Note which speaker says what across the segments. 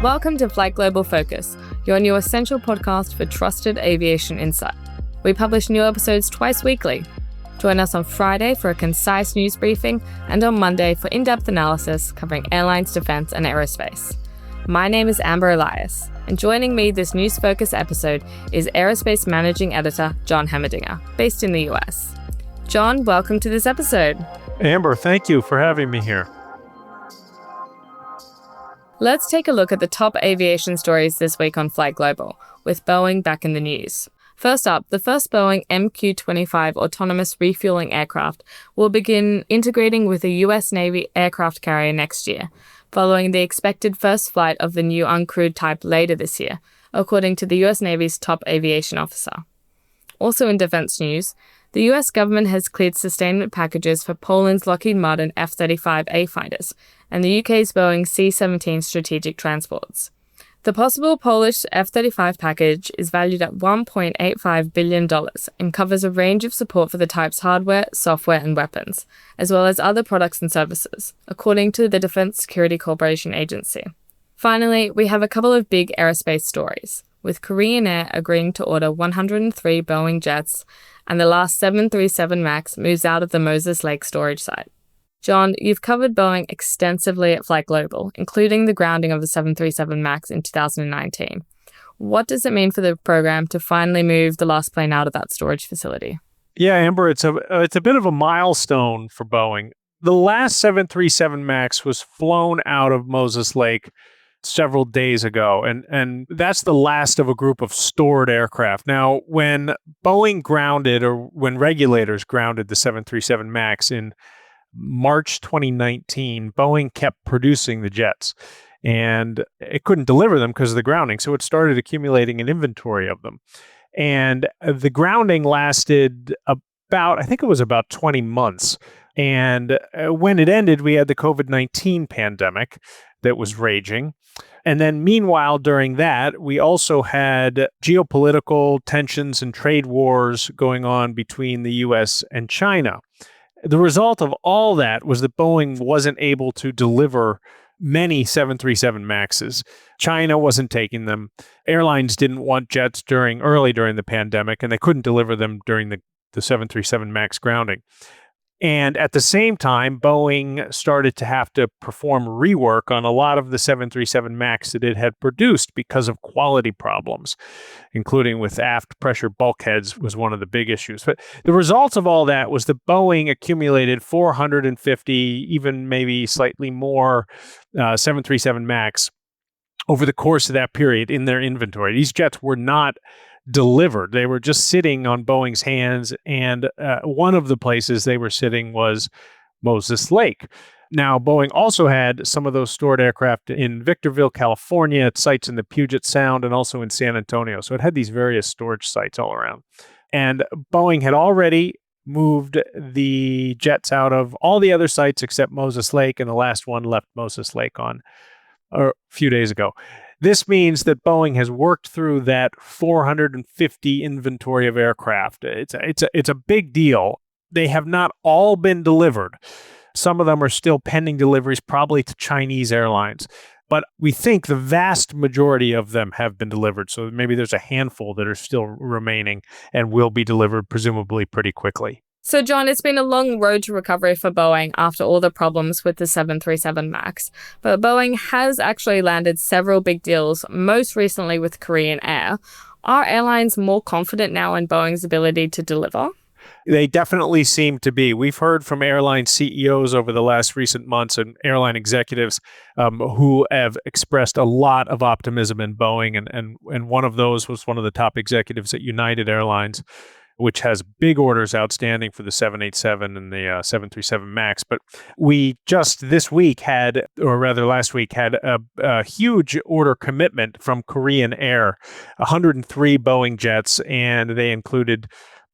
Speaker 1: Welcome to FlightGlobal Focus, your new essential podcast for trusted aviation insight. We publish new episodes twice weekly. Join us on Friday for a concise news briefing and on Monday for in-depth analysis covering airlines, defense, and aerospace. My name is Amber Elias, and joining me this News Focus episode is aerospace managing editor Jon Hemmerdinger, based in the US. Jon, welcome to this episode.
Speaker 2: Amber, thank you for having me here.
Speaker 1: Let's take a look at the top aviation stories this week on FlightGlobal, with Boeing back in the news. First up, the first Boeing MQ-25 autonomous refueling aircraft will begin integrating with a US Navy aircraft carrier next year, following the expected first flight of the new uncrewed type later this year, according to the US Navy's top aviation officer. Also in defense news, the US government has cleared sustainment packages for Poland's Lockheed Martin F-35A fighters and the UK's Boeing C-17 strategic transports. The possible Polish F-35 package is valued at $1.85 billion and covers a range of support for the type's hardware, software, and weapons, as well as other products and services, according to the Defense Security Corporation Agency. Finally, we have a couple of big aerospace stories, with Korean Air agreeing to order 103 Boeing jets, and the last 737 MAX moves out of the Moses Lake storage site. Jon, you've covered Boeing extensively at FlightGlobal, including the grounding of the 737 MAX in 2019. What does it mean for the program to finally move the last plane out of that storage facility?
Speaker 2: Yeah, Amber, it's a bit of a milestone for Boeing. The last 737 MAX was flown out of Moses Lake several days ago, and that's the last of a group of stored aircraft. Now, when Boeing grounded, or when regulators grounded the 737 MAX in March 2019, Boeing kept producing the jets, and it couldn't deliver them because of the grounding, so it started accumulating an inventory of them. And the grounding lasted about 20 months. And when it ended, we had the COVID-19 pandemic that was raging. And then meanwhile, during that, we also had geopolitical tensions and trade wars going on between the US and China. The result of all that was that Boeing wasn't able to deliver many 737 MAXs. China wasn't taking them. Airlines didn't want jets early during the pandemic, and they couldn't deliver them during the 737 MAX grounding. And at the same time, Boeing started to have to perform rework on a lot of the 737 MAX that it had produced because of quality problems, including with aft pressure bulkheads was one of the big issues. But the result of all that was that Boeing accumulated 450, even maybe slightly more 737 MAX over the course of that period in their inventory. These jets were not delivered. They were just sitting on Boeing's hands, and one of the places they were sitting was Moses Lake. Now, Boeing also had some of those stored aircraft in Victorville, California, at sites in the Puget Sound, and also in San Antonio. So it had these various storage sites all around. And Boeing had already moved the jets out of all the other sites except Moses Lake, and the last one left Moses Lake a few days ago. This means that Boeing has worked through that 450 inventory of aircraft. It's a big deal. They have not all been delivered. Some of them are still pending deliveries, probably to Chinese airlines. But we think the vast majority of them have been delivered. So maybe there's a handful that are still remaining and will be delivered presumably pretty quickly.
Speaker 1: So, Jon, it's been a long road to recovery for Boeing after all the problems with the 737 MAX. But Boeing has actually landed several big deals, most recently with Korean Air. Are airlines more confident now in Boeing's ability to deliver?
Speaker 2: They definitely seem to be. We've heard from airline CEOs over the last recent months and airline executives who have expressed a lot of optimism in Boeing. And one of those was one of the top executives at United Airlines, which has big orders outstanding for the 787 and the 737 MAX. But we just last week had a huge order commitment from Korean Air, 103 Boeing jets, and they included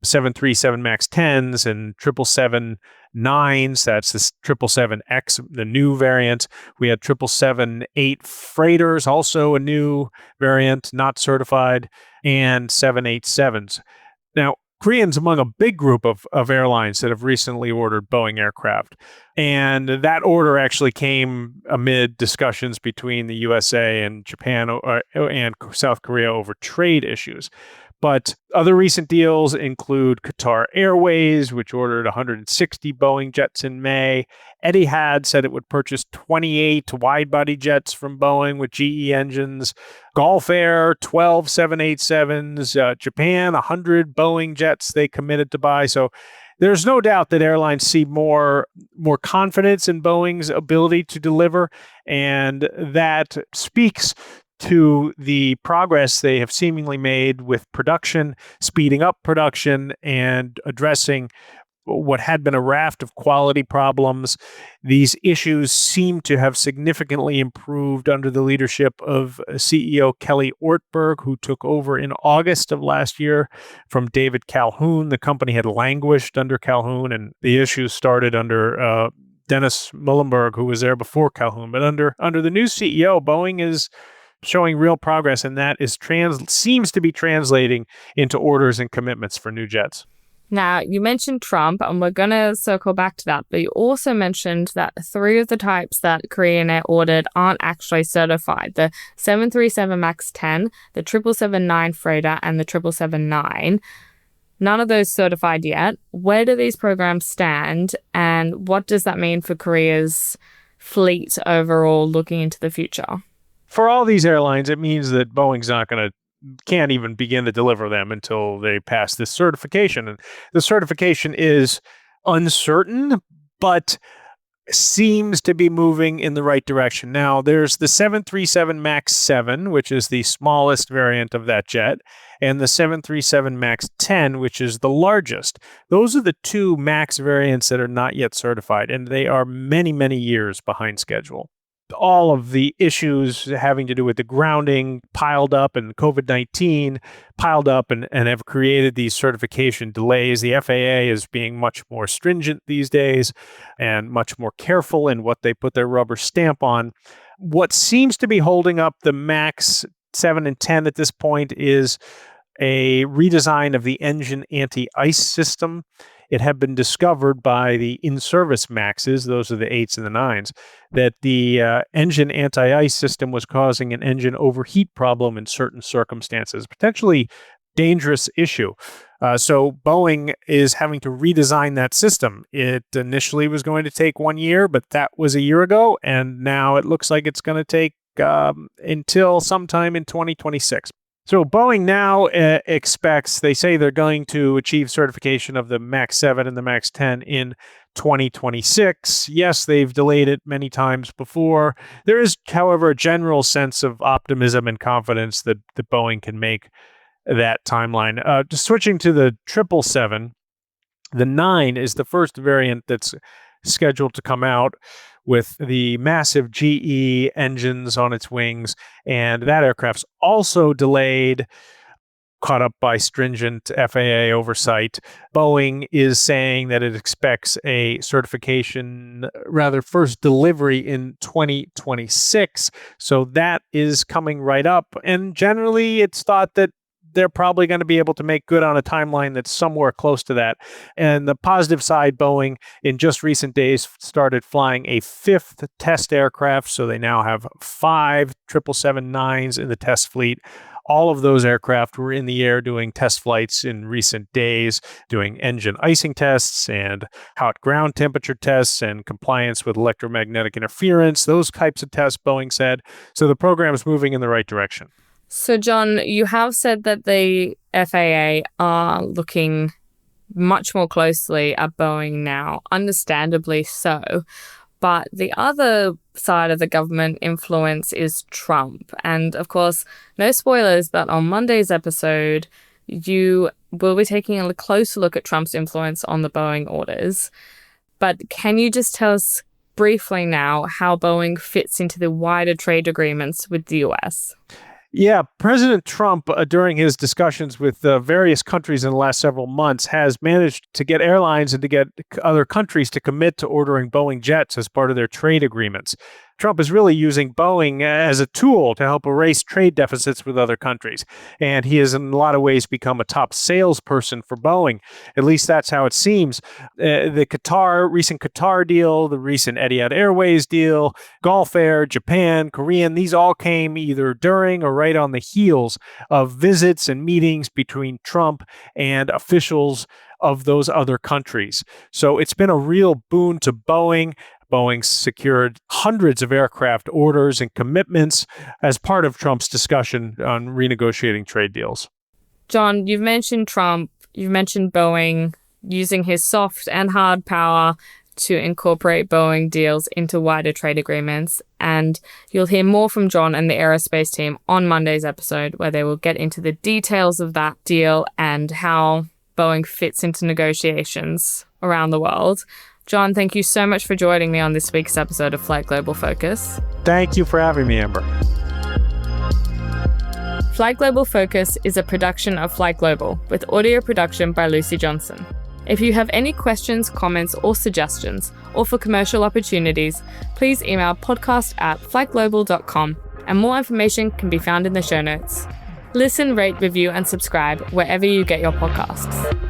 Speaker 2: 737 MAX 10s and 777-9s. That's the 777X, the new variant. We had 777-8 freighters, also a new variant, not certified, and 787s. Now, Koreans among a big group of airlines that have recently ordered Boeing aircraft. And that order actually came amid discussions between the USA and Japan and South Korea over trade issues. But other recent deals include Qatar Airways, which ordered 160 Boeing jets in May. Etihad said it would purchase 28 wide-body jets from Boeing with GE engines. Gulf Air, 12 787s. Japan, 100 Boeing jets they committed to buy. So there's no doubt that airlines see more confidence in Boeing's ability to deliver, and that speaks to the progress they have seemingly made with production, speeding up production, and addressing what had been a raft of quality problems. These issues seem to have significantly improved under the leadership of CEO Kelly Ortberg, who took over in August of last year from David Calhoun. The company had languished under Calhoun, and the issues started under Dennis Muhlenberg, who was there before Calhoun. But under the new CEO, Boeing is showing real progress, and that is seems to be translating into orders and commitments for new jets.
Speaker 1: Now, you mentioned Trump, and we're going to circle back to that, but you also mentioned that 3 of the types that Korean Air ordered aren't actually certified. The 737 MAX 10, the 777-9 freighter, and the 777-9. None of those certified yet. Where do these programs stand, and what does that mean for Korea's fleet overall looking into the future?
Speaker 2: For all these airlines, it means that Boeing's can't even begin to deliver them until they pass this certification. And the certification is uncertain, but seems to be moving in the right direction. Now, there's the 737 MAX 7, which is the smallest variant of that jet, and the 737 MAX 10, which is the largest. Those are the 2 MAX variants that are not yet certified, and they are many, many years behind schedule. All of the issues having to do with the grounding piled up, and COVID-19 piled up and have created these certification delays. The FAA is being much more stringent these days and much more careful in what they put their rubber stamp on. What seems to be holding up the MAX 7 and 10 at this point is a redesign of the engine anti-ice system. It had been discovered by the in-service MAXs, those are the 8s and the 9s, that the engine anti-ice system was causing an engine overheat problem in certain circumstances, potentially dangerous issue. So Boeing is having to redesign that system. It initially was going to take 1 year, but that was a year ago, and now it looks like it's going to take until sometime in 2026. So Boeing now expects, they say they're going to achieve certification of the MAX 7 and the MAX 10 in 2026. Yes, they've delayed it many times before. There is, however, a general sense of optimism and confidence that Boeing can make that timeline. Just switching to the 777, the 9 is the first variant that's scheduled to come out with the massive GE engines on its wings, and that aircraft's also delayed, caught up by stringent FAA oversight. Boeing is saying that it expects a certification, first delivery in 2026. So that is coming right up. And generally, it's thought that they're probably going to be able to make good on a timeline that's somewhere close to that. And the positive side, Boeing, in just recent days, started flying a 5th test aircraft. So they now have 5 777-9s in the test fleet. All of those aircraft were in the air doing test flights in recent days, doing engine icing tests and hot ground temperature tests and compliance with electromagnetic interference, those types of tests, Boeing said. So the program is moving in the right direction.
Speaker 1: So, Jon, you have said that the FAA are looking much more closely at Boeing now, understandably so. But the other side of the government influence is Trump. And, of course, no spoilers, but on Monday's episode, you will be taking a closer look at Trump's influence on the Boeing orders. But can you just tell us briefly now how Boeing fits into the wider trade agreements with the US?
Speaker 2: Yeah, President Trump, during his discussions with various countries in the last several months, has managed to get airlines and to get other countries to commit to ordering Boeing jets as part of their trade agreements. Trump is really using Boeing as a tool to help erase trade deficits with other countries. And he has, in a lot of ways, become a top salesperson for Boeing. At least that's how it seems. The recent Qatar deal, the recent Etihad Airways deal, Gulf Air, Japan, Korean, these all came either during or right on the heels of visits and meetings between Trump and officials of those other countries. So it's been a real boon to Boeing. Boeing secured hundreds of aircraft orders and commitments as part of Trump's discussion on renegotiating trade deals.
Speaker 1: Jon, you've mentioned Trump, you've mentioned Boeing using his soft and hard power to incorporate Boeing deals into wider trade agreements. And you'll hear more from Jon and the aerospace team on Monday's episode, where they will get into the details of that deal and how Boeing fits into negotiations around the world. Jon, thank you so much for joining me on this week's episode of FlightGlobal Focus.
Speaker 2: Thank you for having me, Amber.
Speaker 1: FlightGlobal Focus is a production of FlightGlobal, with audio production by Lucy Johnson. If you have any questions, comments, or suggestions, or for commercial opportunities, please email podcast@flightglobal.com, and more information can be found in the show notes. Listen, rate, review, and subscribe wherever you get your podcasts.